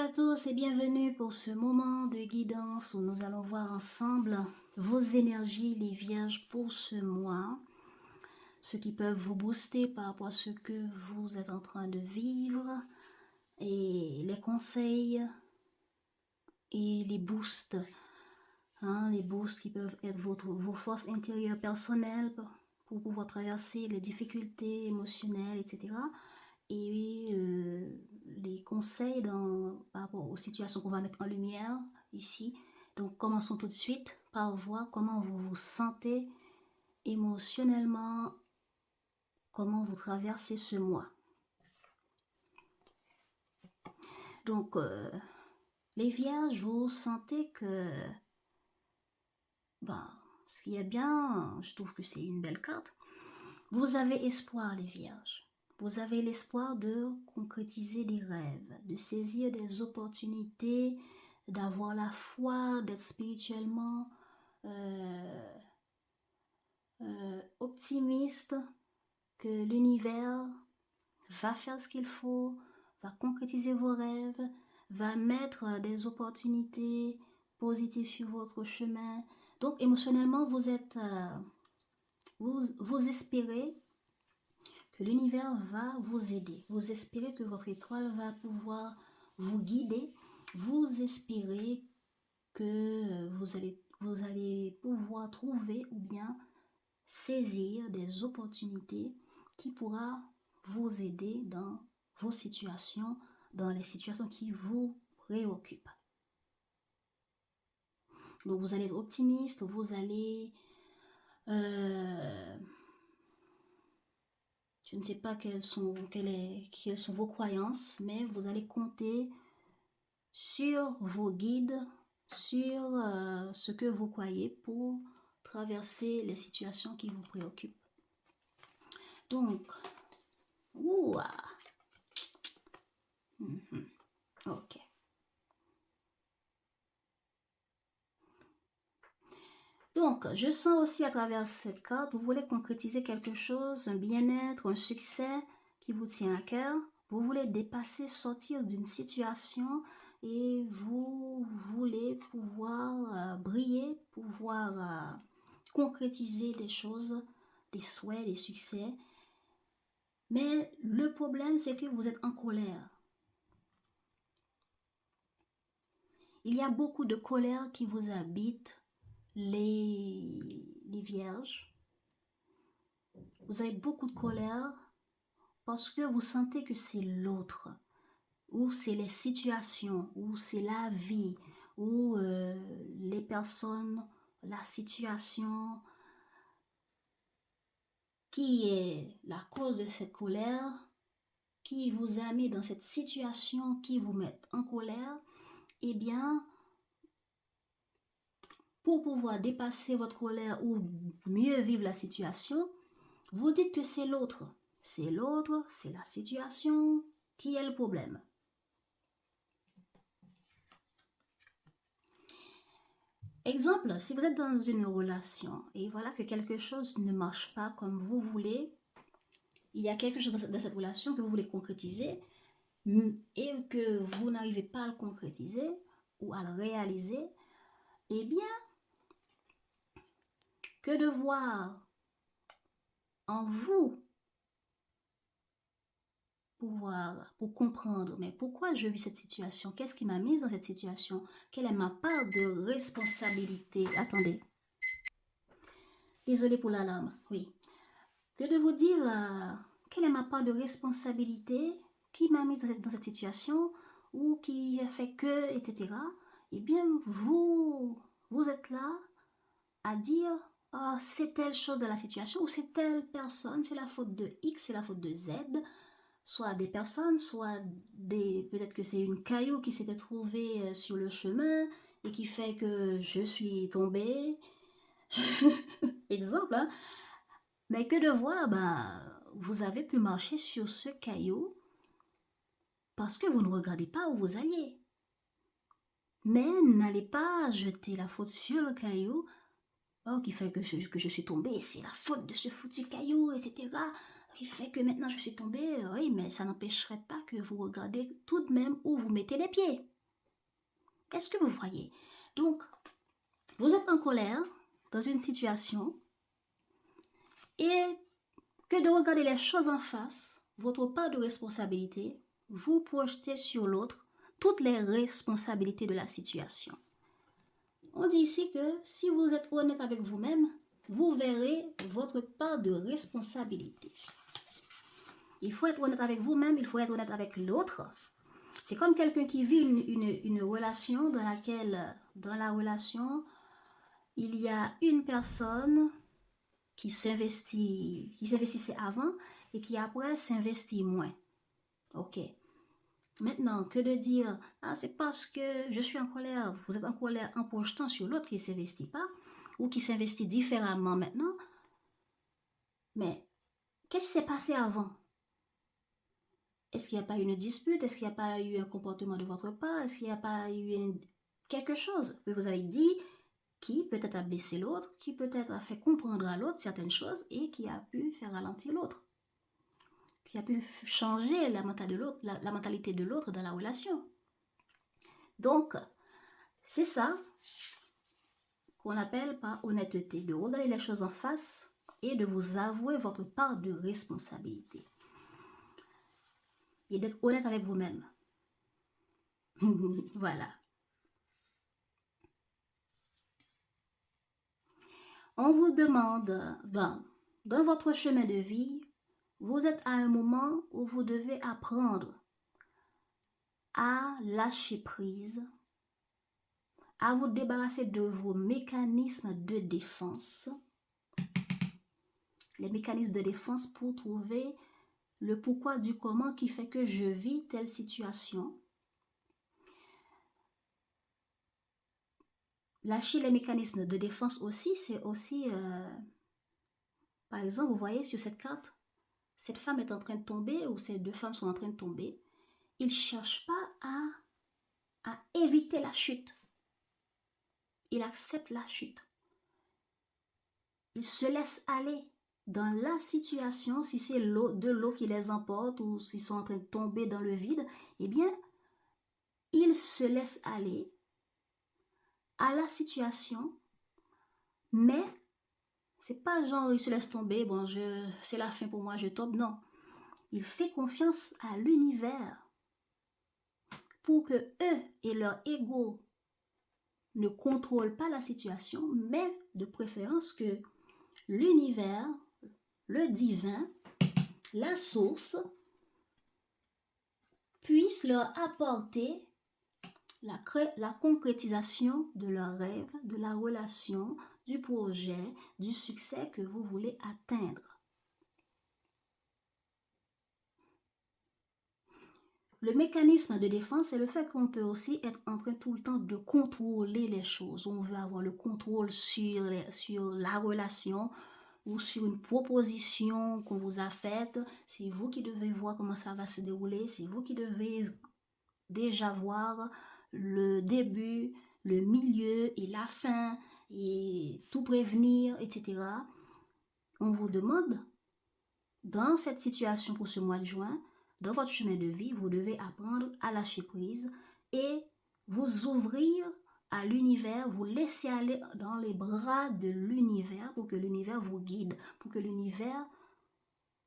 à tous et bienvenue pour ce moment de guidance où nous allons voir ensemble vos énergies, les vierges, pour ce mois. Ce qui peuvent vous booster par rapport à ce que vous êtes en train de vivre et les conseils et les boosts. Les boosts qui peuvent être vos forces intérieures personnelles pour pouvoir traverser les difficultés émotionnelles, etc. Et les conseils par rapport aux situations qu'on va mettre en lumière ici. Donc, commençons tout de suite par voir comment vous vous sentez émotionnellement, comment vous traversez ce mois. Donc, les vierges, vous sentez que, ce qui est bien, je trouve que c'est une belle carte. Vous avez espoir, les vierges. Vous avez l'espoir de concrétiser des rêves, de saisir des opportunités, d'avoir la foi, d'être spirituellement optimiste, que l'univers va faire ce qu'il faut, va concrétiser vos rêves, va mettre des opportunités positives sur votre chemin. Donc émotionnellement, vous êtes, vous espérez que l'univers va vous aider. Vous espérez que votre étoile va pouvoir vous guider. Vous espérez que vous allez pouvoir trouver ou bien saisir des opportunités qui pourra vous aider dans vos situations, dans les situations qui vous préoccupent. Donc vous allez être optimiste, vous allez... je ne sais pas quelles sont vos croyances, mais vous allez compter sur vos guides, sur ce que vous croyez pour traverser les situations qui vous préoccupent. Donc, ok. Donc, je sens aussi à travers cette carte, vous voulez concrétiser quelque chose, un bien-être, un succès qui vous tient à cœur. Vous voulez dépasser, sortir d'une situation et vous voulez pouvoir briller, pouvoir concrétiser des choses, des souhaits, des succès. Mais le problème, c'est que vous êtes en colère. Il y a beaucoup de colère qui vous habite, les vierges. Vous avez beaucoup de colère parce que vous sentez que c'est l'autre, ou c'est les situations, ou c'est la vie, ou les personnes, la situation qui est la cause de cette colère, qui vous a mis dans cette situation, qui vous met en colère. Eh bien, pour pouvoir dépasser votre colère ou mieux vivre la situation, vous dites que c'est l'autre. C'est l'autre, c'est la situation qui est le problème. Exemple, si vous êtes dans une relation et voilà que quelque chose ne marche pas comme vous voulez, il y a quelque chose dans cette relation que vous voulez concrétiser et que vous n'arrivez pas à le concrétiser ou à le réaliser, eh bien, que de voir en vous pour comprendre, mais pourquoi je vis cette situation? Qu'est-ce qui m'a mise dans cette situation? Quelle est ma part de responsabilité? Attendez. Désolée pour l'alarme, oui. Que de vous dire quelle est ma part de responsabilité qui m'a mise dans cette situation ou qui a fait que, etc. Eh bien, vous êtes là à dire c'est telle chose de la situation ou c'est telle personne, c'est la faute de X, c'est la faute de Z, soit des personnes, soit peut-être que c'est une caillou qui s'était trouvée sur le chemin et qui fait que je suis tombée. Exemple, hein. Mais que de voir, vous avez pu marcher sur ce caillou parce que vous ne regardez pas où vous alliez. Mais n'allez pas jeter la faute sur le caillou qui fait que je suis tombée, c'est la faute de ce foutu caillou, etc. Qui fait que maintenant je suis tombée, oui, mais ça n'empêcherait pas que vous regardez tout de même où vous mettez les pieds. Est-ce que vous voyez? Donc, vous êtes en colère dans une situation et que de regarder les choses en face, votre part de responsabilité, vous projetez sur l'autre toutes les responsabilités de la situation. On dit ici que si vous êtes honnête avec vous-même, vous verrez votre part de responsabilité. Il faut être honnête avec vous-même, il faut être honnête avec l'autre. C'est comme quelqu'un qui vit une relation dans laquelle, dans la relation, il y a une personne qui s'investissait avant et qui après s'investit moins. Ok. Maintenant, que de dire, ah, c'est parce que je suis en colère, vous êtes en colère en projetant sur l'autre qui ne s'investit pas ou qui s'investit différemment maintenant. Mais qu'est-ce qui s'est passé avant? Est-ce qu'il n'y a pas eu une dispute? Est-ce qu'il n'y a pas eu un comportement de votre part? Est-ce qu'il n'y a pas eu quelque chose que vous avez dit qui peut-être a blessé l'autre, qui peut-être a fait comprendre à l'autre certaines choses et qui a pu faire ralentir l'autre, qui a pu changer la mentalité de l'autre dans la relation. Donc, c'est ça qu'on appelle par honnêteté, de regarder les choses en face et de vous avouer votre part de responsabilité. Et d'être honnête avec vous-même. Voilà. On vous demande, dans votre chemin de vie, vous êtes à un moment où vous devez apprendre à lâcher prise, à vous débarrasser de vos mécanismes de défense. Les mécanismes de défense pour trouver le pourquoi du comment qui fait que je vis telle situation. Lâcher les mécanismes de défense aussi, c'est aussi, par exemple, vous voyez sur cette carte, cette femme est en train de tomber ou ces deux femmes sont en train de tomber. Ils ne cherchent pas à éviter la chute. Ils acceptent la chute. Ils se laissent aller dans la situation, si c'est de l'eau qui les emporte ou s'ils sont en train de tomber dans le vide, eh bien, ils se laissent aller à la situation, mais c'est pas genre ils se laissent tomber, bon, c'est la fin pour moi, je tombe, non. Il fait confiance à l'univers pour que eux et leur ego ne contrôlent pas la situation, mais de préférence que l'univers, le divin, la source, puisse leur apporter la concrétisation de leurs rêves, de la relation, du projet, du succès que vous voulez atteindre. Le mécanisme de défense, c'est le fait qu'on peut aussi être en train tout le temps de contrôler les choses. On veut avoir le contrôle sur la relation ou sur une proposition qu'on vous a faite. C'est vous qui devez voir comment ça va se dérouler. C'est vous qui devez déjà voir le début, le milieu et la fin et tout prévenir, etc. On vous demande, dans cette situation pour ce mois de juin, dans votre chemin de vie, vous devez apprendre à lâcher prise et vous ouvrir à l'univers, vous laisser aller dans les bras de l'univers pour que l'univers vous guide, pour que l'univers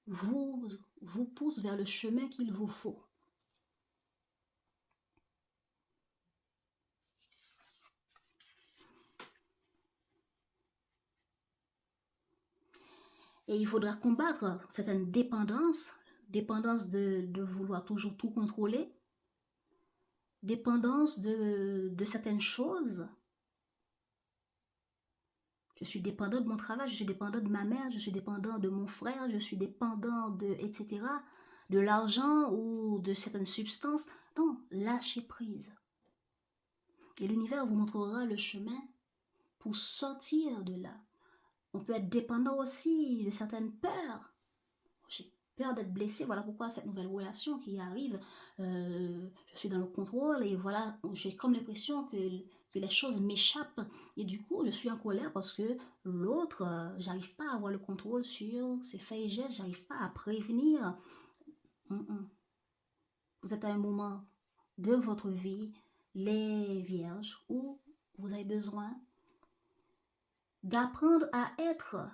vous pousse vers le chemin qu'il vous faut. Et il faudra combattre certaines dépendances de vouloir toujours tout contrôler, dépendance de certaines choses. Je suis dépendant de mon travail, je suis dépendant de ma mère, je suis dépendant de mon frère, je suis dépendant de, etc., de l'argent ou de certaines substances. Non, lâchez prise. Et l'univers vous montrera le chemin pour sortir de là. On peut être dépendant aussi de certaines peurs. J'ai peur d'être blessée, voilà pourquoi cette nouvelle relation qui arrive, je suis dans le contrôle et voilà, j'ai comme l'impression que les choses m'échappent et du coup je suis en colère parce que l'autre, j'arrive pas à avoir le contrôle sur ses faits et gestes, j'arrive pas à prévenir. Vous êtes à un moment de votre vie les vierges, où vous avez besoin d'apprendre à être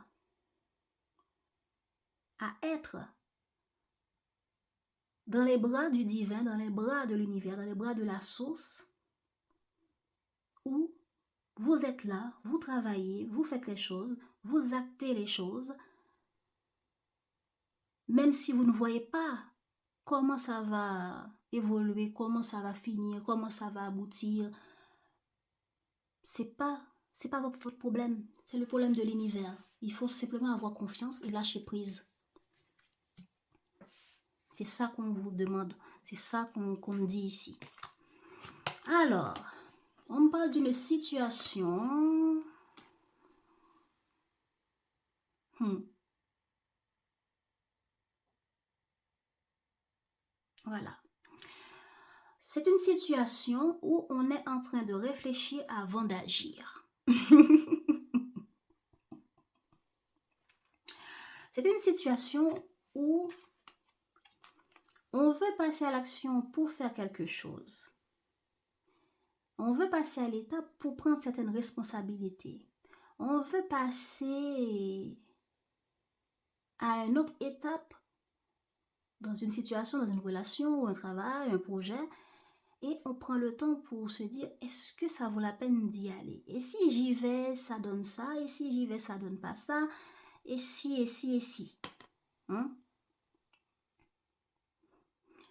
dans les bras du divin, dans les bras de l'univers, dans les bras de la source, où vous êtes là, vous travaillez, vous faites les choses, vous actez les choses, même si vous ne voyez pas comment ça va évoluer, comment ça va finir, comment ça va aboutir. C'est pas votre problème, c'est le problème de l'univers. Il faut simplement avoir confiance et lâcher prise. C'est ça qu'on vous demande, c'est ça qu'on dit ici. Alors, on parle d'une situation. Voilà. C'est une situation où on est en train de réfléchir avant d'agir. C'est une situation où on veut passer à l'action pour faire quelque chose. On veut passer à l'étape pour prendre certaines responsabilités. On veut passer à une autre étape dans une situation, dans une relation, ou un travail, un projet, et on prend le temps pour se dire, est-ce que ça vaut la peine d'y aller? Et si j'y vais, ça donne ça, et si j'y vais, ça donne pas ça, et si, et si, et si. Hein?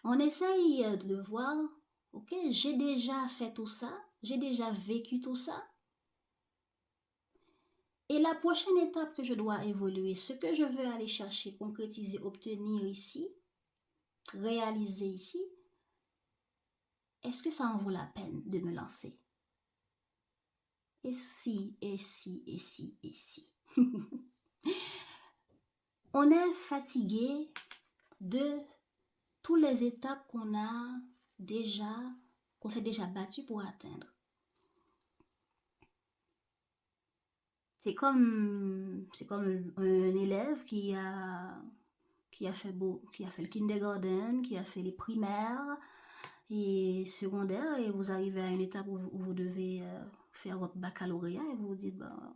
On essaye de voir, ok, j'ai déjà fait tout ça, j'ai déjà vécu tout ça, et la prochaine étape que je dois évoluer, ce que je veux aller chercher, concrétiser, obtenir ici, réaliser ici, est-ce que ça en vaut la peine de me lancer? Et si, et si, et si, et si. On est fatigué de toutes les étapes qu'on s'est déjà battu pour atteindre. C'est comme un élève qui a fait le kindergarten, qui a fait les primaires et secondaires, et vous arrivez à une étape où vous devez faire votre baccalauréat et vous vous dites, ben,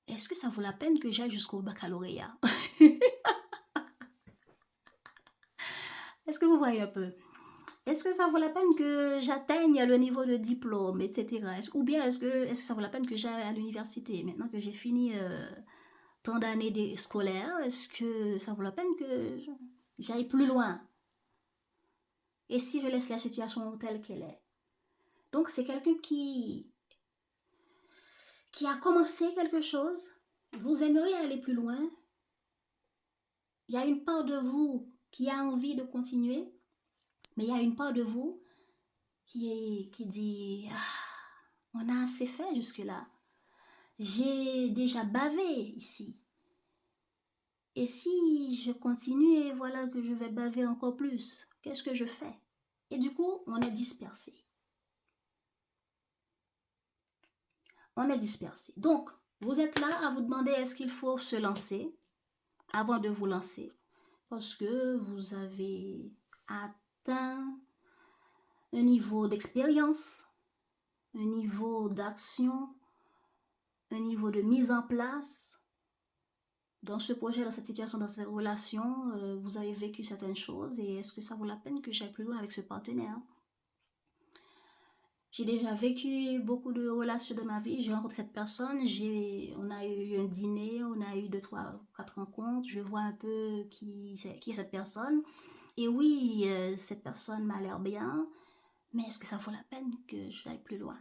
est-ce que ça vaut la peine que j'aille jusqu'au baccalauréat? Est-ce que vous voyez un peu? Est-ce que ça vaut la peine que j'atteigne le niveau de diplôme, etc. Ou bien est-ce que ça vaut la peine que j'aille à l'université maintenant que j'ai fini tant d'années scolaires? Est-ce que ça vaut la peine que j'aille plus loin? Et si je laisse la situation telle qu'elle est? Donc c'est quelqu'un qui a commencé quelque chose, vous aimeriez aller plus loin, il y a une part de vous qui a envie de continuer, mais il y a une part de vous qui dit ah, on a assez fait jusque-là. J'ai déjà bavé ici. Et si je continue et voilà que je vais baver encore plus, qu'est-ce que je fais? Et du coup, on est dispersé. On est dispersé. Donc, vous êtes là à vous demander est-ce qu'il faut se lancer avant de vous lancer parce que vous avez atteint un niveau d'expérience, un niveau d'action, un niveau de mise en place. Dans ce projet, dans cette situation, dans cette relation, vous avez vécu certaines choses et est-ce que ça vaut la peine que j'aille plus loin avec ce partenaire? J'ai déjà vécu beaucoup de relations de ma vie, j'ai rencontré cette personne, on a eu un dîner, on a eu 2, 3, 4 rencontres, je vois un peu qui est cette personne. Et oui, cette personne m'a l'air bien, mais est-ce que ça vaut la peine que j'aille plus loin?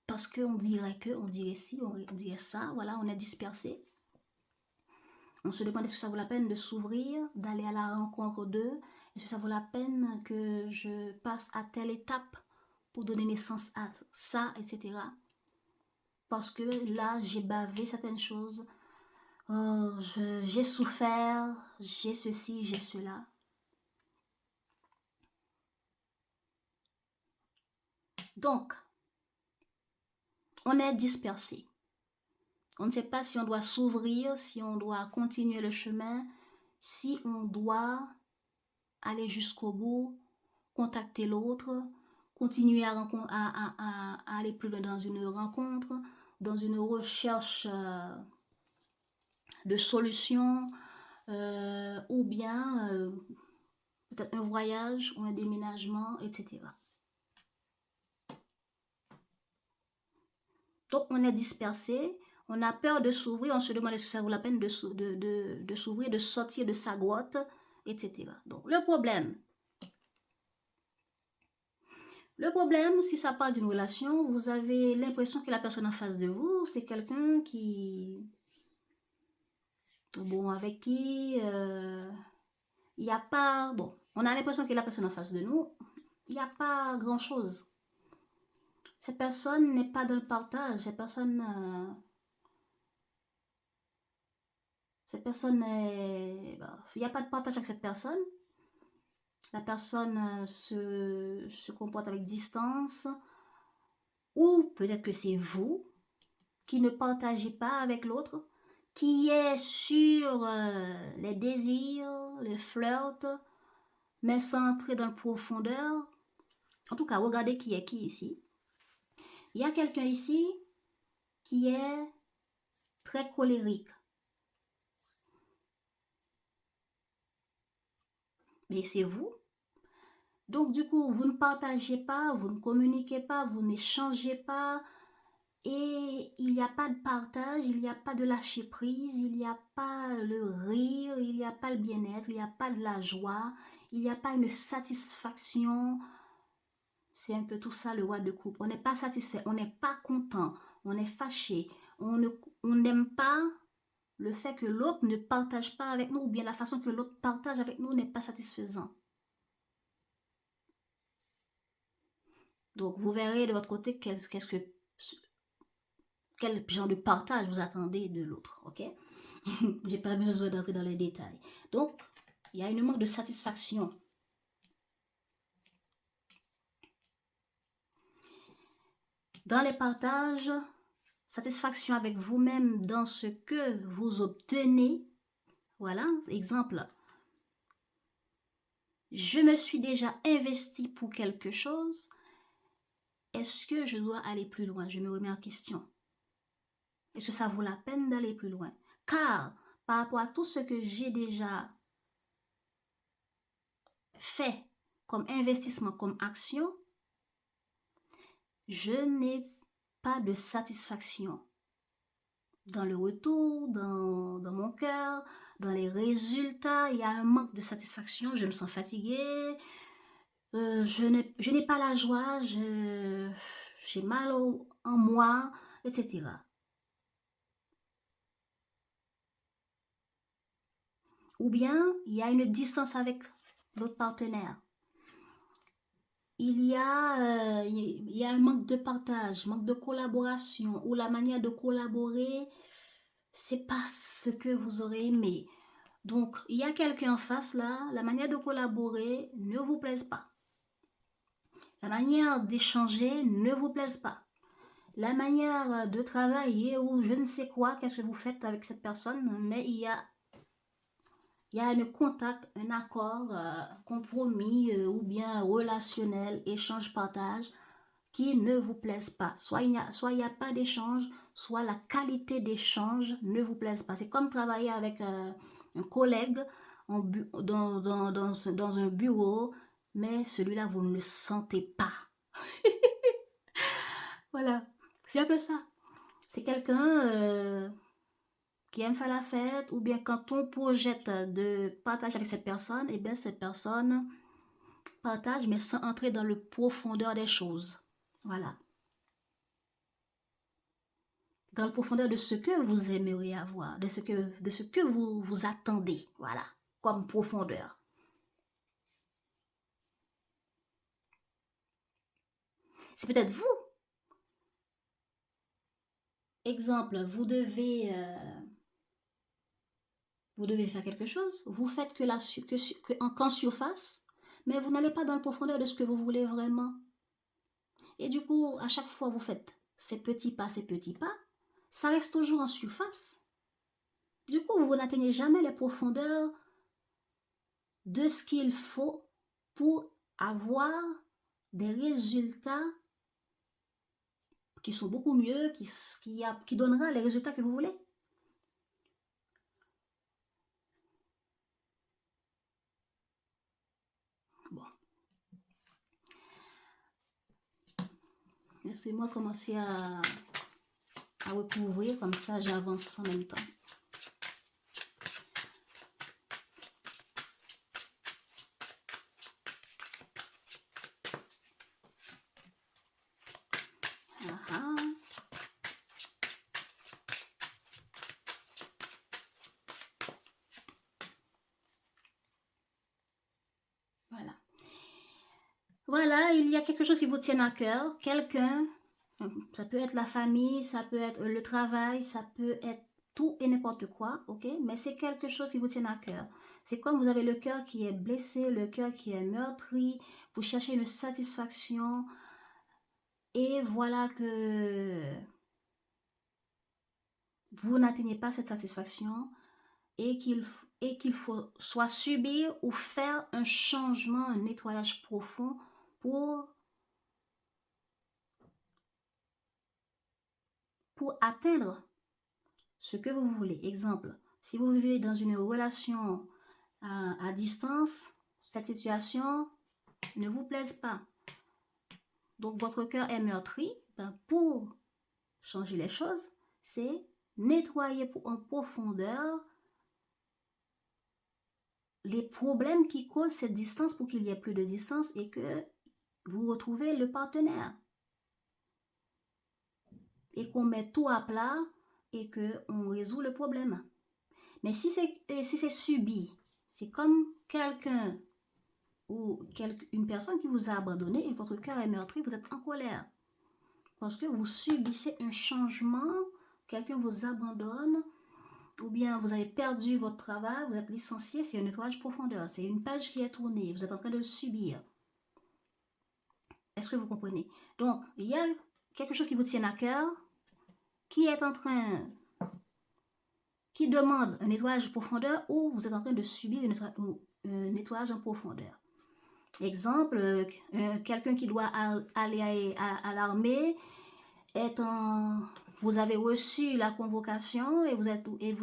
Parce qu'on dirait on dirait ci, on dirait ça, voilà, on est dispersé. On se demande est-ce que ça vaut la peine de s'ouvrir, d'aller à la rencontre d'eux? Est-ce que ça vaut la peine que je passe à telle étape pour donner naissance à ça, etc. Parce que là, j'ai bavé certaines choses, j'ai souffert, j'ai ceci, j'ai cela. Donc, on est dispersé. On ne sait pas si on doit s'ouvrir, si on doit continuer le chemin, si on doit aller jusqu'au bout, contacter l'autre, continuer à aller plus loin dans une rencontre, dans une recherche de solutions, ou bien peut-être un voyage ou un déménagement, etc. Donc, on est dispersé, on a peur de s'ouvrir, on se demande est-ce que ça vaut la peine de s'ouvrir, de sortir de sa grotte, etc. Donc, le problème, si ça parle d'une relation, vous avez l'impression que la personne en face de vous, c'est quelqu'un qui, bon, avec qui il n'y a pas, bon, on a l'impression que la personne en face de nous, il n'y a pas grand-chose. Cette personne n'est pas dans le partage, cette personne il n'y a pas de partage avec cette personne. La personne se comporte avec distance, ou peut-être que c'est vous qui ne partagez pas avec l'autre, qui est sur les désirs, les flirts, mais sans entrer dans le profondeur. En tout cas, regardez qui est qui ici. Il y a quelqu'un ici qui est très colérique. Mais c'est vous. Donc, du coup, vous ne partagez pas, vous ne communiquez pas, vous n'échangez pas. Et il n'y a pas de partage, il n'y a pas de lâcher prise, il n'y a pas le rire, il n'y a pas le bien-être, il n'y a pas de la joie, il n'y a pas une satisfaction. C'est un peu tout ça le roi de coupe. On n'est pas satisfait, on n'est pas content, on est fâché, on n'aime pas le fait que l'autre ne partage pas avec nous, ou bien la façon que l'autre partage avec nous n'est pas satisfaisant. Donc vous verrez de votre côté quel genre de partage vous attendez de l'autre, ok? J'ai pas besoin d'entrer dans les détails. Donc, il y a une manque de satisfaction. Dans les partages, satisfaction avec vous-même dans ce que vous obtenez. Voilà, exemple. Je me suis déjà investi pour quelque chose. Est-ce que je dois aller plus loin? Je me remets en question. Est-ce que ça vaut la peine d'aller plus loin? Car, par rapport à tout ce que j'ai déjà fait comme investissement, comme action, je n'ai pas de satisfaction dans le retour, dans mon cœur, dans les résultats. Il y a un manque de satisfaction, je me sens fatiguée, je n'ai pas la joie, j'ai mal en moi, etc. Ou bien, il y a une distance avec l'autre partenaire. Il y a un manque de partage, manque de collaboration, ou la manière de collaborer, c'est pas ce que vous aurez aimé. Donc, il y a quelqu'un en face là, la manière de collaborer ne vous plaise pas. La manière d'échanger ne vous plaise pas. La manière de travailler ou je ne sais quoi, qu'est-ce que vous faites avec cette personne, mais il y a un contact, un accord, compromis ou bien relationnel, échange, partage qui ne vous plaise pas. Soit il n'y a pas d'échange, soit la qualité d'échange ne vous plaise pas. C'est comme travailler avec un collègue dans un bureau, mais celui-là, vous ne le sentez pas. Voilà, c'est un peu ça. C'est quelqu'un qui aime faire la fête, ou bien quand on projette de partager avec cette personne, et bien cette personne partage, mais sans entrer dans le profondeur des choses. Voilà. Dans le profondeur de ce que vous aimeriez avoir, de ce que vous attendez, voilà, comme profondeur. C'est peut-être vous. Exemple, vous devez faire quelque chose, vous faites qu'en surface, mais vous n'allez pas dans le profondeur de ce que vous voulez vraiment. Et du coup, à chaque fois vous faites ces petits pas, ça reste toujours en surface. Du coup, vous n'atteignez jamais les profondeurs de ce qu'il faut pour avoir des résultats qui sont beaucoup mieux, qui donnera les résultats que vous voulez. Bon. Laissez-moi commencer à recouvrir, comme ça j'avance en même temps. Voilà. Voilà, il y a quelque chose qui vous tient à cœur, quelqu'un, ça peut être la famille, ça peut être le travail, ça peut être tout et n'importe quoi, ok? Mais c'est quelque chose qui vous tient à cœur. C'est comme vous avez le cœur qui est blessé, le cœur qui est meurtri, vous cherchez une satisfaction et voilà que vous n'atteignez pas cette satisfaction et qu'il faut soit subir ou faire un changement, un nettoyage profond pour atteindre ce que vous voulez. Exemple, si vous vivez dans une relation à distance, cette situation ne vous plaise pas. Donc votre cœur est meurtri. Ben, pour changer les choses, c'est nettoyer en profondeur les problèmes qui causent cette distance pour qu'il n'y ait plus de distance et que vous retrouvez le partenaire. Et qu'on met tout à plat et qu'on résout le problème. Mais si c'est subi, c'est comme quelqu'un ou une personne qui vous a abandonné et votre cœur est meurtri, vous êtes en colère. Parce que vous subissez un changement, quelqu'un vous abandonne, ou bien vous avez perdu votre travail, vous êtes licencié, c'est un nettoyage profondeur, c'est une page qui est tournée, vous êtes en train de le subir. Est-ce que vous comprenez? Donc, il y a quelque chose qui vous tient à cœur, qui est en train, qui demande un nettoyage en profondeur, ou vous êtes en train de subir un nettoyage en profondeur. Exemple, quelqu'un qui doit aller à l'armée, vous avez reçu la convocation et vous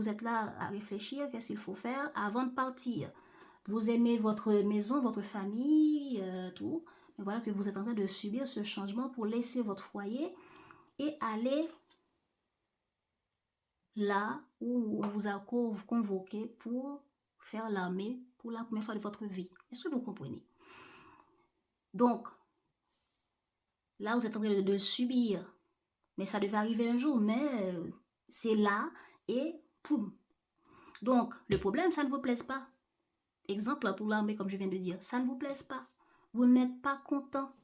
êtes là à réfléchir qu'est-ce qu'il faut faire avant de partir. Vous aimez votre maison, votre famille, tout. Mais voilà que vous êtes en train de subir ce changement pour laisser votre foyer et aller là où on vous a convoqué pour faire l'armée pour la première fois de votre vie. Est-ce que vous comprenez? Donc, là, vous êtes en train de subir. Mais ça devait arriver un jour, mais c'est là et poum. Donc, le problème, ça ne vous plaise pas. Exemple pour l'armée, comme je viens de dire, ça ne vous plaise pas. Vous n'êtes pas content.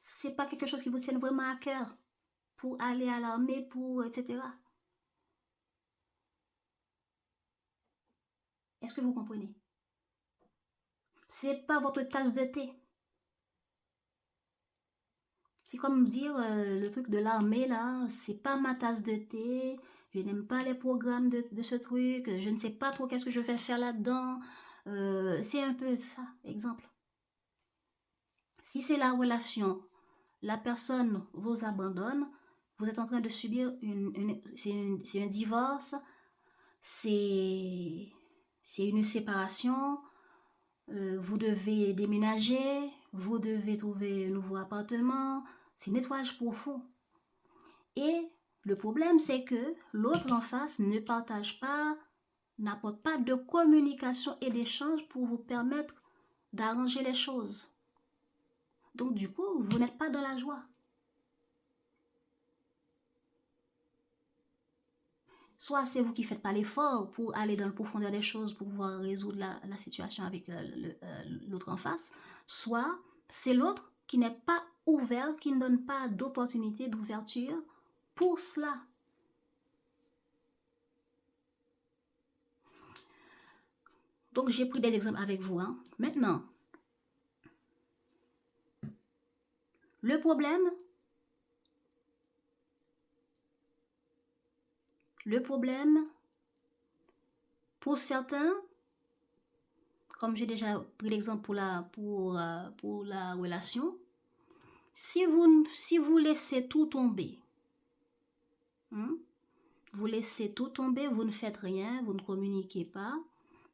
C'est pas quelque chose qui vous tient vraiment à cœur pour aller à l'armée, pour etc. Est-ce que vous comprenez? C'est pas votre tasse de thé. C'est comme dire le truc de l'armée là, c'est pas ma tasse de thé. Je n'aime pas les programmes de ce truc. Je ne sais pas trop qu'est-ce que je vais faire là-dedans. C'est un peu ça, exemple. Si c'est la relation, la personne vous abandonne, vous êtes en train de subir c'est un divorce, c'est une séparation, vous devez déménager, vous devez trouver un nouveau appartement, c'est nettoyage profond. Et le problème, c'est que l'autre en face ne partage pas, n'apporte pas de communication et d'échange pour vous permettre d'arranger les choses. Donc du coup, vous n'êtes pas dans la joie. Soit c'est vous qui ne faites pas l'effort pour aller dans le profondeur des choses, pour pouvoir résoudre la situation avec l'autre en face, soit c'est l'autre qui n'est pas ouvert, qui ne donne pas d'opportunité, d'ouverture pour cela. Donc j'ai pris des exemples avec vous. Hein. Maintenant, le problème, pour certains, comme j'ai déjà pris l'exemple pour la relation, si vous laissez tout tomber, hein, vous laissez tout tomber, vous ne faites rien, vous ne communiquez pas,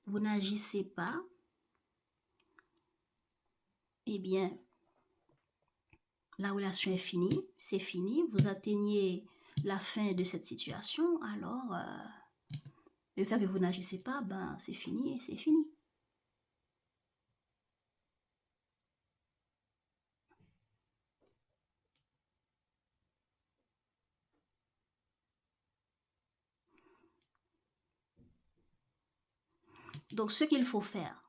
vous n'agissez pas, eh bien, la relation est finie, c'est fini, vous atteignez la fin de cette situation, alors le fait que vous n'agissez pas, ben c'est fini et c'est fini. Donc, ce qu'il faut faire,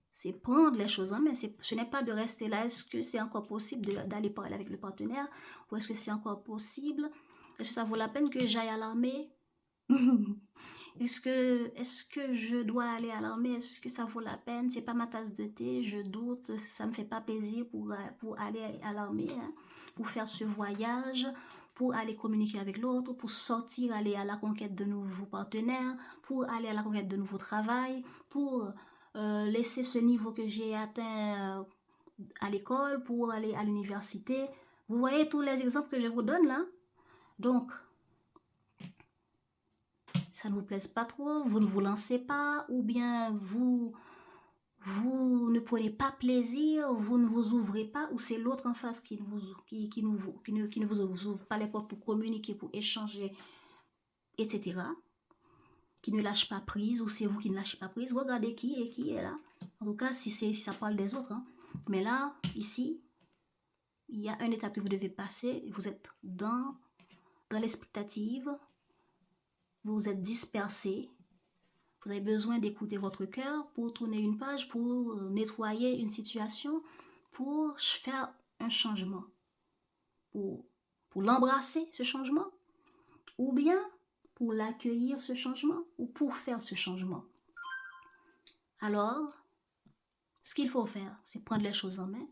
c'est prendre les choses en main. Ce n'est pas de rester là. Est-ce que c'est encore possible d'aller parler avec le partenaire? Ou est-ce que c'est encore possible? Est-ce que ça vaut la peine que j'aille à l'armée? Est-ce que je dois aller à l'armée? Est-ce que ça vaut la peine? C'est pas ma tasse de thé, je doute, ça me fait pas plaisir pour aller à l'armée, hein, pour faire ce voyage, pour aller communiquer avec l'autre, pour sortir, aller à la conquête de nouveaux partenaires, pour aller à la conquête de nouveaux travail, pour laisser ce niveau que j'ai atteint à l'école, pour aller à l'université. Vous voyez tous les exemples que je vous donne là? Donc, ça ne vous plaise pas trop, vous ne vous lancez pas, ou bien vous ne prenez pas plaisir, vous ne vous ouvrez pas, ou c'est l'autre en face qui ne vous ouvre pas les portes pour communiquer, pour échanger, etc. Qui ne lâche pas prise, ou c'est vous qui ne lâchez pas prise. Regardez qui est là. En tout cas, si ça parle des autres. Hein. Mais là, ici, il y a une étape que vous devez passer. Vous êtes dans l'expectative. Vous êtes dispersé. Vous avez besoin d'écouter votre cœur pour tourner une page, pour nettoyer une situation, pour faire un changement, pour l'embrasser, ce changement, ou bien pour l'accueillir, ce changement, ou pour faire ce changement. Alors, ce qu'il faut faire, c'est prendre les choses en main.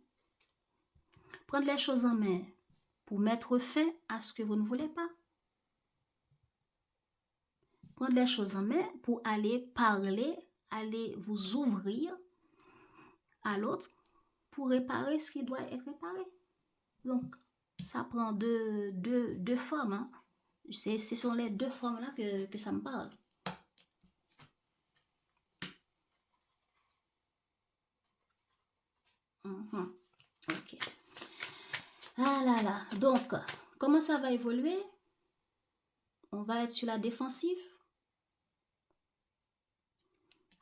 Prendre les choses en main pour mettre fin à ce que vous ne voulez pas. Prendre les choses en main pour aller parler, aller vous ouvrir à l'autre pour réparer ce qui doit être réparé. Donc, ça prend deux formes. Hein. Ce sont les deux formes-là que ça me parle. Ok. Ah là là. Donc, comment ça va évoluer? On va être sur la défensive.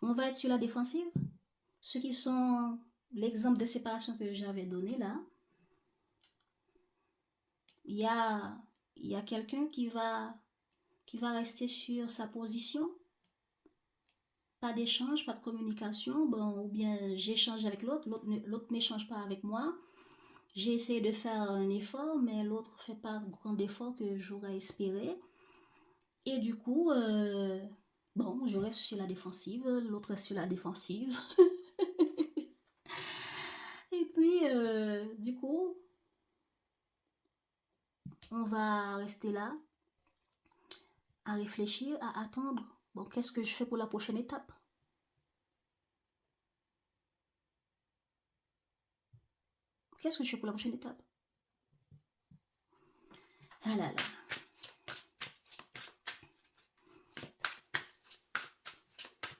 On va être sur la défensive. Ceux qui sont l'exemple de séparation que j'avais donné là, il y a quelqu'un qui va rester sur sa position. Pas d'échange, pas de communication, bon, ou bien j'échange avec l'autre n'échange pas avec moi. J'ai essayé de faire un effort, mais l'autre ne fait pas grand effort que j'aurais espéré. Et du coup, bon, je reste sur la défensive, l'autre reste sur la défensive. Et puis, du coup, on va rester là, à réfléchir, à attendre. Bon, qu'est-ce que je fais pour la prochaine étape? Qu'est-ce que je fais pour la prochaine étape? Ah là là.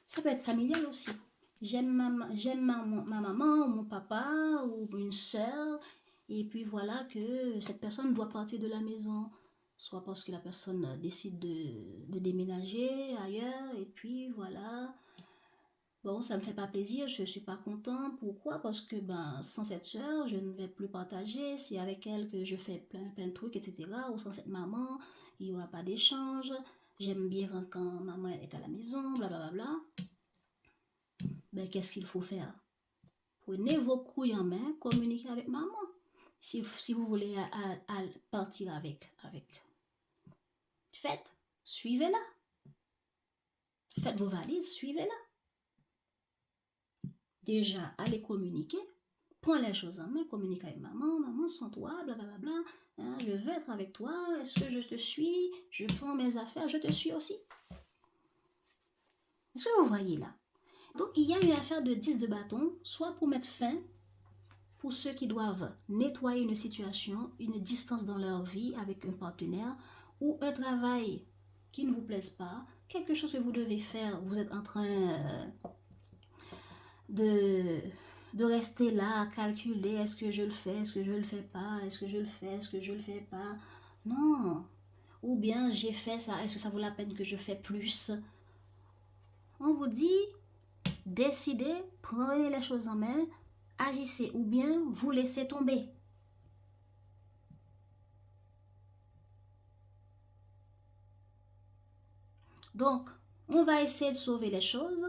Ça peut être familial aussi. J'aime ma maman ou mon papa ou une soeur. Et puis voilà que cette personne doit partir de la maison. Soit parce que la personne décide de déménager ailleurs. Et puis voilà. Bon, ça me fait pas plaisir, je suis pas content. Pourquoi? Parce que ben, sans cette soeur, je ne vais plus partager. C'est avec elle que je fais plein de trucs, etc. Ou sans cette maman, il n'y aura pas d'échange. J'aime bien quand maman est à la maison, blablabla. Ben, qu'est-ce qu'il faut faire? Prenez vos couilles en main, communiquez avec maman. Si vous voulez partir avec. Faites, suivez-la. Faites vos valises, suivez-la. Déjà, allez communiquer. Prends les choses en main, communique avec maman. Maman, sans toi, blablabla. Hein, je veux être avec toi. Est-ce que je te suis? Je prends mes affaires, je te suis aussi. Est-ce que vous voyez là? Donc, il y a une affaire de 10 de bâton, soit pour mettre fin, pour ceux qui doivent nettoyer une situation, une distance dans leur vie avec un partenaire, ou un travail qui ne vous plaise pas, quelque chose que vous devez faire, vous êtes en train de, de rester là à calculer, est-ce que je le fais, est-ce que je le fais pas, est-ce que je le fais, est-ce que je le fais pas. Non. Ou bien j'ai fait ça, est-ce que ça vaut la peine que je fais plus? On vous dit, décidez, prenez les choses en main, agissez ou bien vous laissez tomber. Donc, on va essayer de sauver les choses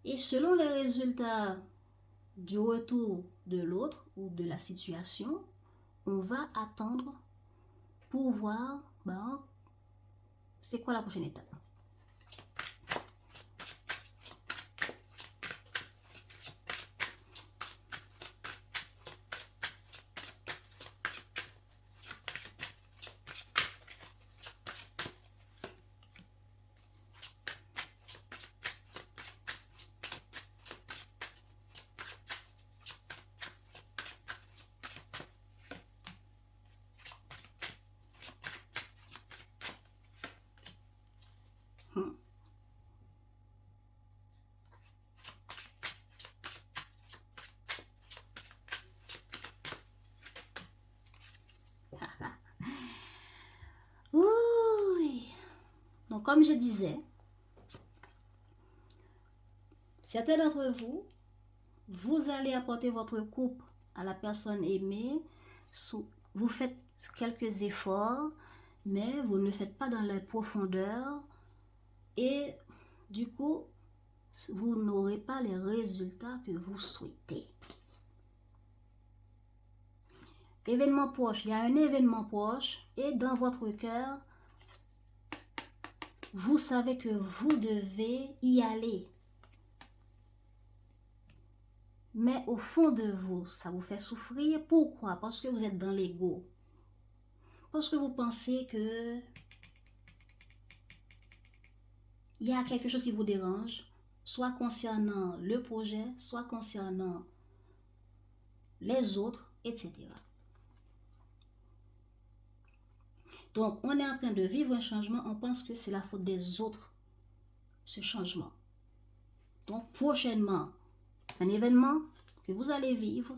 et selon les résultats du retour de l'autre ou de la situation, on va attendre pour voir c'est quoi la prochaine étape. Oui. Donc, comme je disais, certains d'entre vous, vous allez apporter votre couple à la personne aimée. Vous faites quelques efforts, mais vous ne le faites pas dans la profondeur. Et du coup, vous n'aurez pas les résultats que vous souhaitez. Événement proche, il y a un événement proche et dans votre cœur, vous savez que vous devez y aller. Mais au fond de vous, ça vous fait souffrir. Pourquoi? Parce que vous êtes dans l'ego. Parce que vous pensez que il y a quelque chose qui vous dérange, soit concernant le projet, soit concernant les autres, etc. Donc, on est en train de vivre un changement, on pense que c'est la faute des autres, ce changement. Donc, prochainement, un événement que vous allez vivre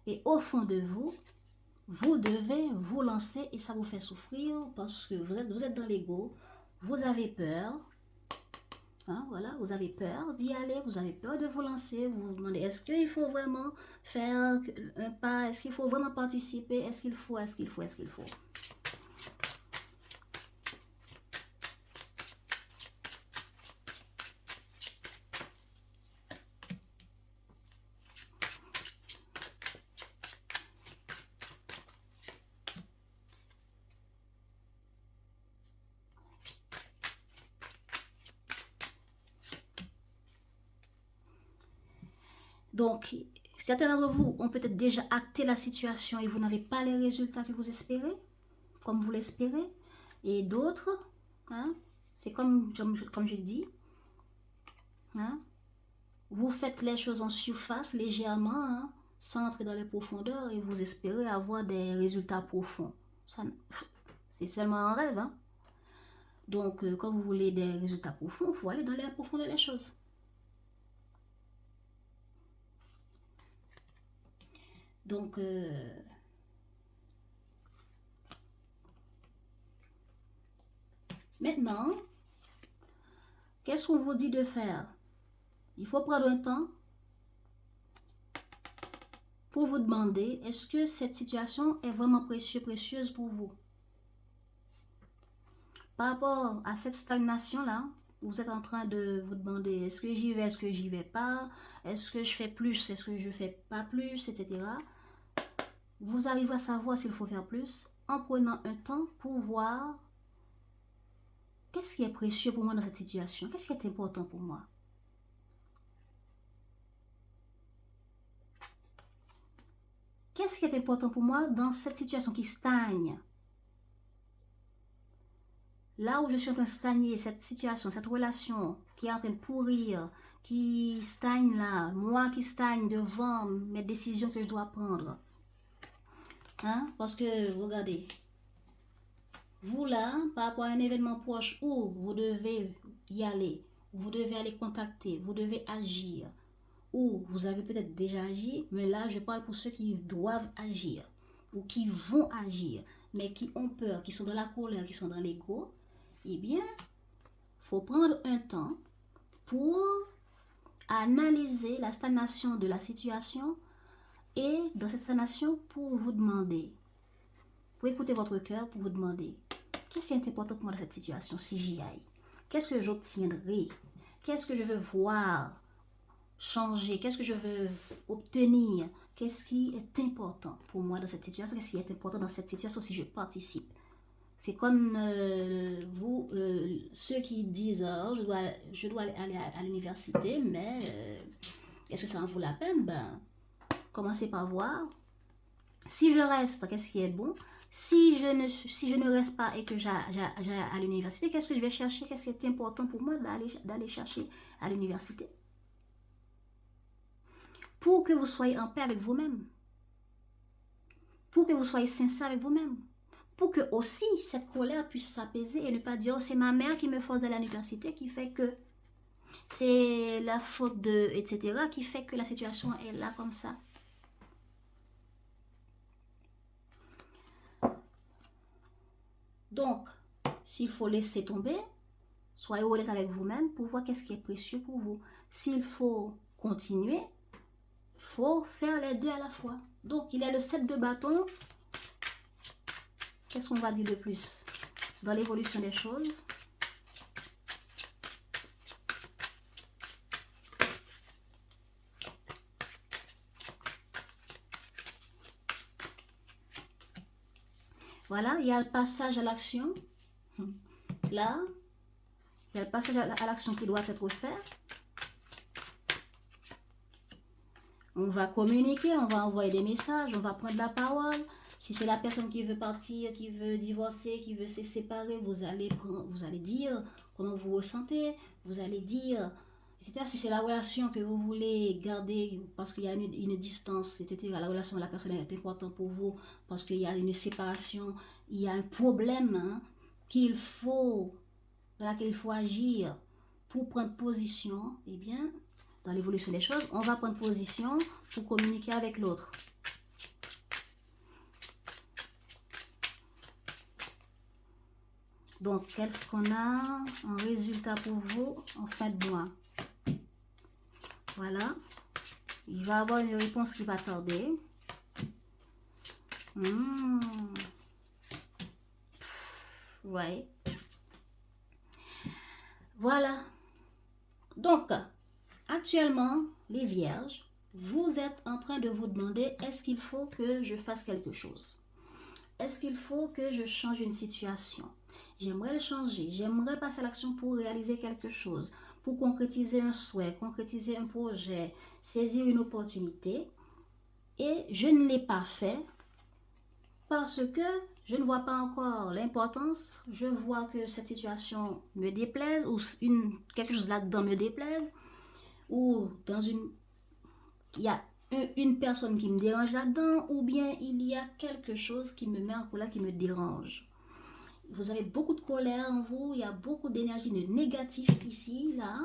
et au fond de vous, vous devez vous lancer et ça vous fait souffrir parce que vous êtes dans l'ego, vous avez peur. Hein, voilà, vous avez peur d'y aller, vous avez peur de vous lancer, vous vous demandez est-ce qu'il faut vraiment faire un pas, est-ce qu'il faut vraiment participer, est-ce qu'il faut. Donc, certains d'entre vous ont peut-être déjà acté la situation et vous n'avez pas les résultats que vous espérez, comme vous l'espérez. Et d'autres, hein, c'est comme je dis, hein, vous faites les choses en surface, légèrement, hein, sans entrer dans les profondeurs et vous espérez avoir des résultats profonds. C'est seulement un rêve. Hein. Donc, quand vous voulez des résultats profonds, il faut aller dans les profondeurs des choses. Donc, maintenant, qu'est-ce qu'on vous dit de faire? Il faut prendre un temps pour vous demander, est-ce que cette situation est vraiment précieuse pour vous? Par rapport à cette stagnation-là, vous êtes en train de vous demander, est-ce que j'y vais, est-ce que j'y vais pas? Est-ce que je fais plus, est-ce que je fais pas plus, etc. Vous arrivez à savoir s'il faut faire plus en prenant un temps pour voir qu'est-ce qui est précieux pour moi dans cette situation, qu'est-ce qui est important pour moi. Qu'est-ce qui est important pour moi dans cette situation qui stagne? là où je suis en train de stagner, cette situation, cette relation qui est en train de pourrir, qui stagne là, moi qui stagne devant mes décisions que je dois prendre. Hein? Parce que, regardez, vous là, par rapport à un événement proche où vous devez y aller, vous devez aller contacter, vous devez agir, ou vous avez peut-être déjà agi, mais là je parle pour ceux qui doivent agir, ou qui vont agir, mais qui ont peur, qui sont dans la colère, qui sont dans l'ego, eh bien, faut prendre un temps pour analyser la stagnation de la situation et dans cette stagnation pour vous demander, pour écouter votre cœur, pour vous demander qu'est-ce qui est important pour moi dans cette situation si j'y aille? Qu'est-ce que j'obtiendrai? Qu'est-ce que je veux voir changer? Qu'est-ce que je veux obtenir? Qu'est-ce qui est important pour moi dans cette situation? Qu'est-ce qui est important dans cette situation si je participe? C'est comme vous, ceux qui disent oh, je dois aller à l'université, mais est-ce que ça en vaut la peine? Ben, commencez par voir. Si je reste, qu'est-ce qui est bon? Si je ne reste pas et que j'aille à l'université, qu'est-ce que je vais chercher? Qu'est-ce qui est important pour moi d'aller chercher à l'université? Pour que vous soyez en paix avec vous-même. Pour que vous soyez sincère avec vous-même. Pour que aussi cette colère puisse s'apaiser et ne pas dire oh, c'est ma mère qui me force d'aller à l'université qui fait que c'est la faute de etc. qui fait que la situation est là comme ça. Donc, s'il faut laisser tomber, soyez honnête avec vous-même pour voir qu'est-ce qui est précieux pour vous. S'il faut continuer, il faut faire les deux à la fois. Donc, il y a le 7 de bâton. Qu'est-ce qu'on va dire de plus dans l'évolution des choses? Voilà, il y a le passage à l'action. Là, il y a le passage à l'action qui doit être fait. On va communiquer, on va envoyer des messages, on va prendre la parole. Si c'est la personne qui veut partir, qui veut divorcer, qui veut se séparer, vous allez dire comment vous ressentez, vous allez dire, etc. Si c'est la relation que vous voulez garder parce qu'il y a une distance, etc. La relation de la personne est importante pour vous parce qu'il y a une séparation, il y a un problème hein, dans laquelle il faut agir pour prendre position, eh bien, dans l'évolution des choses, on va prendre position pour communiquer avec l'autre. Donc, qu'est-ce qu'on a en résultat pour vous en fin de mois? Voilà. Il va y avoir une réponse qui va tarder. Ouais. Voilà. Donc, actuellement, les vierges, vous êtes en train de vous demander, est-ce qu'il faut que je fasse quelque chose? Est-ce qu'il faut que je change une situation? J'aimerais le changer, j'aimerais passer à l'action pour réaliser quelque chose, pour concrétiser un souhait, concrétiser un projet, saisir une opportunité. Et je ne l'ai pas fait parce que je ne vois pas encore l'importance. Je vois que cette situation me déplaise ou quelque chose là-dedans me déplaise ou il y a une personne qui me dérange là-dedans ou bien il y a quelque chose qui me met en colère, qui me dérange. Vous avez beaucoup de colère en vous, il y a beaucoup d'énergie de négatif ici, là.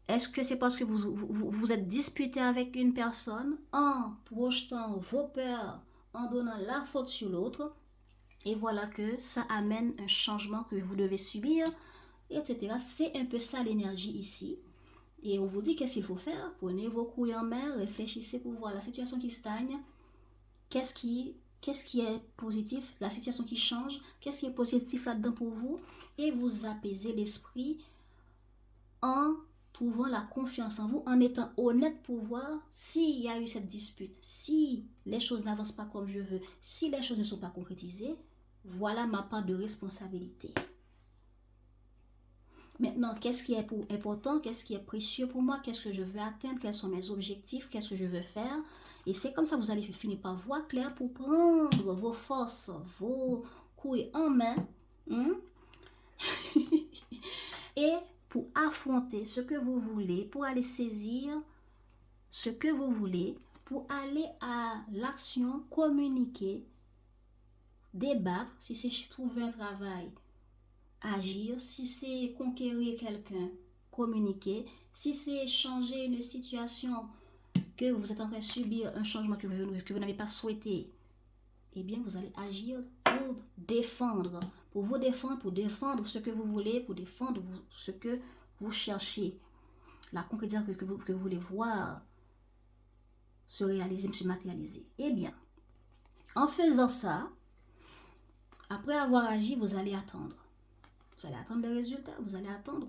Est-ce que c'est parce que vous êtes disputé avec une personne en projetant vos peurs, en donnant la faute sur l'autre? Et voilà que ça amène un changement que vous devez subir, etc. C'est un peu ça l'énergie ici. Et on vous dit qu'est-ce qu'il faut faire. Prenez vos couilles en main, réfléchissez pour voir la situation qui stagne. Qu'est-ce qui est positif, la situation qui change, qu'est-ce qui est positif là-dedans pour vous, et vous apaisez l'esprit en trouvant la confiance en vous, en étant honnête pour voir s'il y a eu cette dispute, si les choses n'avancent pas comme je veux, si les choses ne sont pas concrétisées, voilà ma part de responsabilité. Maintenant, qu'est-ce qui est important, qu'est-ce qui est précieux pour moi, qu'est-ce que je veux atteindre, quels sont mes objectifs, qu'est-ce que je veux faire. Et c'est comme ça que vous allez finir par voir clair pour prendre vos forces, vos couilles en main et pour affronter ce que vous voulez, pour aller saisir ce que vous voulez, pour aller à l'action, communiquer, débattre, si c'est trouver un travail, agir, si c'est conquérir quelqu'un, communiquer, si c'est changer une situation que vous êtes en train de subir, un changement que vous n'avez pas souhaité, eh bien vous allez agir pour vous défendre ce que vous voulez, pour défendre ce que vous cherchez, la concrétisation que vous voulez voir se réaliser, se matérialiser. Eh bien, en faisant ça, après avoir agi, vous allez attendre. Vous allez attendre les résultats, vous allez attendre.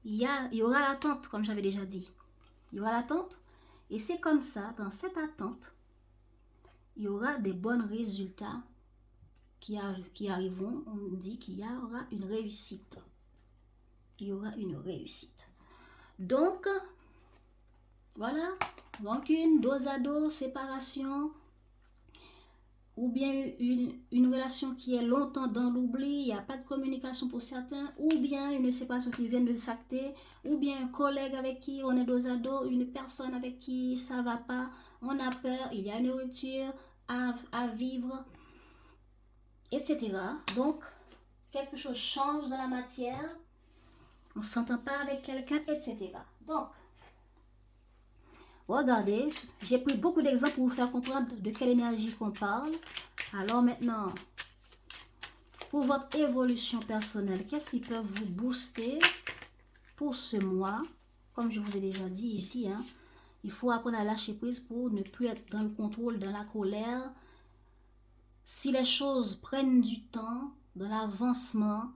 Il y aura l'attente, comme j'avais déjà dit. Il y aura l'attente. Et c'est comme ça, dans cette attente, il y aura des bons résultats qui arriveront. On dit qu'il y aura une réussite. Il y aura une réussite. Donc, voilà. Rancune, dos à dos, séparation, ou bien une relation qui est longtemps dans l'oubli, il n'y a pas de communication pour certains, ou bien une séparation qui vient de s'acter, ou bien un collègue avec qui on est dos à dos, une personne avec qui ça ne va pas, on a peur, il y a une rupture à vivre, etc. Donc, quelque chose change dans la matière, on ne s'entend pas avec quelqu'un, etc. Donc, regardez, j'ai pris beaucoup d'exemples pour vous faire comprendre de quelle énergie qu'on parle. Alors maintenant, pour votre évolution personnelle, qu'est-ce qui peut vous booster pour ce mois? Comme je vous ai déjà dit ici, il faut apprendre à lâcher prise pour ne plus être dans le contrôle, dans la colère. Si les choses prennent du temps, dans l'avancement,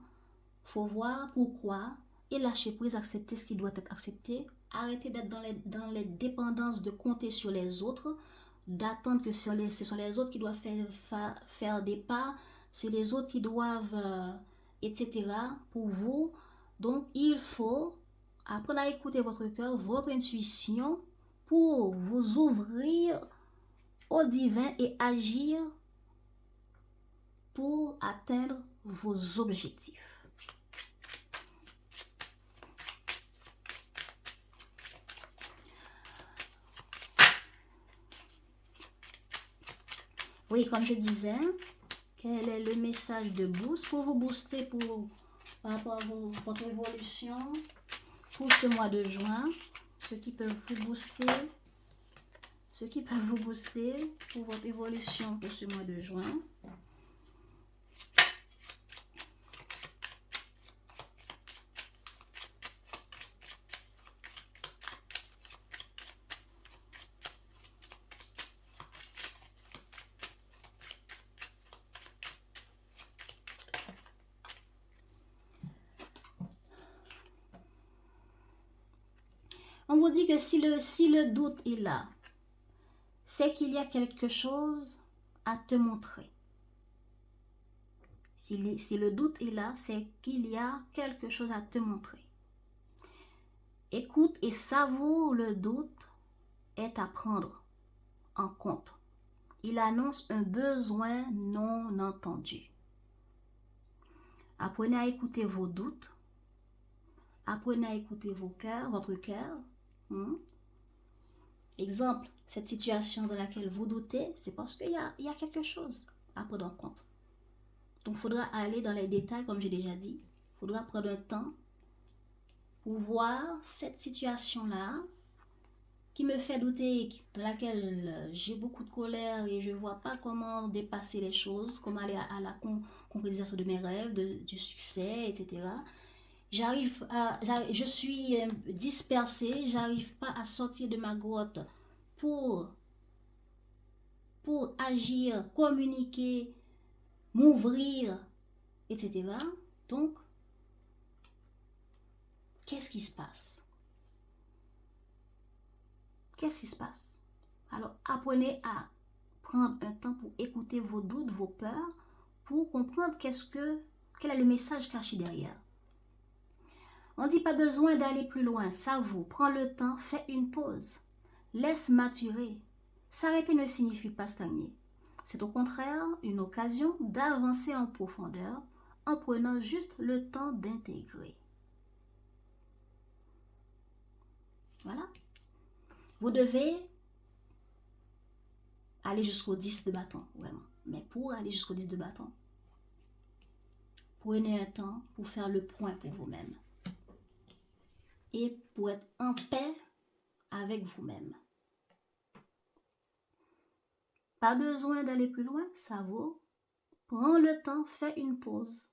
il faut voir pourquoi et lâcher prise, accepter ce qui doit être accepté. Arrêtez d'être dans les dépendances de compter sur les autres, d'attendre que ce sont les autres qui doivent faire des pas, c'est les autres qui doivent, etc. pour vous. Donc, il faut apprendre à écouter votre cœur, votre intuition pour vous ouvrir au divin et agir pour atteindre vos objectifs. Oui, comme je disais, quel est le message de boost pour vous booster par rapport à votre évolution pour ce mois de juin, ce qui peut vous booster pour votre évolution pour ce mois de juin. On vous dit que si le doute est là, c'est qu'il y a quelque chose à te montrer. Si le doute est là, c'est qu'il y a quelque chose à te montrer. Écoute et savoure le doute est à prendre en compte. Il annonce un besoin non entendu. Apprenez à écouter vos doutes. Apprenez à écouter votre cœur. Exemple, cette situation dans laquelle vous doutez, c'est parce qu'il y a quelque chose à prendre en compte. Donc, il faudra aller dans les détails, comme j'ai déjà dit. Il faudra prendre un temps pour voir cette situation-là qui me fait douter, dans laquelle j'ai beaucoup de colère et je ne vois pas comment dépasser les choses, comment aller à la concrétisation de mes rêves, du succès, etc. Je suis dispersée, j'arrive pas à sortir de ma grotte pour agir, communiquer, m'ouvrir, etc. Donc, qu'est-ce qui se passe? Qu'est-ce qui se passe? Alors, apprenez à prendre un temps pour écouter vos doutes, vos peurs, pour comprendre quel est le message caché derrière. On ne dit pas besoin d'aller plus loin, savoure, prends le temps, fais une pause, laisse maturer. S'arrêter ne signifie pas stagner. C'est au contraire une occasion d'avancer en profondeur, en prenant juste le temps d'intégrer. Voilà. Vous devez aller jusqu'au 10 de bâton, vraiment. Mais pour aller jusqu'au 10 de bâton, prenez un temps pour faire le point pour vous-même. Et pour être en paix avec vous-même. Pas besoin d'aller plus loin, ça vaut. Prends le temps, fais une pause.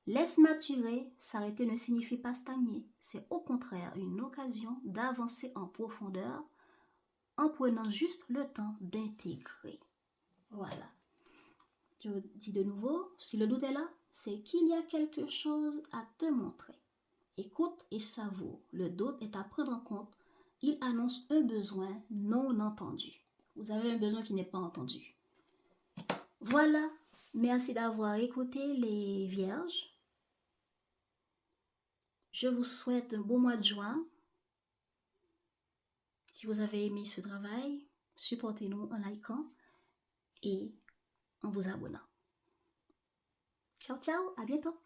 Laisse maturer, s'arrêter ne signifie pas stagner. C'est au contraire une occasion d'avancer en profondeur en prenant juste le temps d'intégrer. Voilà. Je vous dis de nouveau, si le doute est là, c'est qu'il y a quelque chose à te montrer. Écoute et savoure. Le doute est à prendre en compte. Il annonce un besoin non entendu. Vous avez un besoin qui n'est pas entendu. Voilà. Merci d'avoir écouté les vierges. Je vous souhaite un beau mois de juin. Si vous avez aimé ce travail, supportez-nous en likant et en vous abonnant. Ciao, ciao, à bientôt.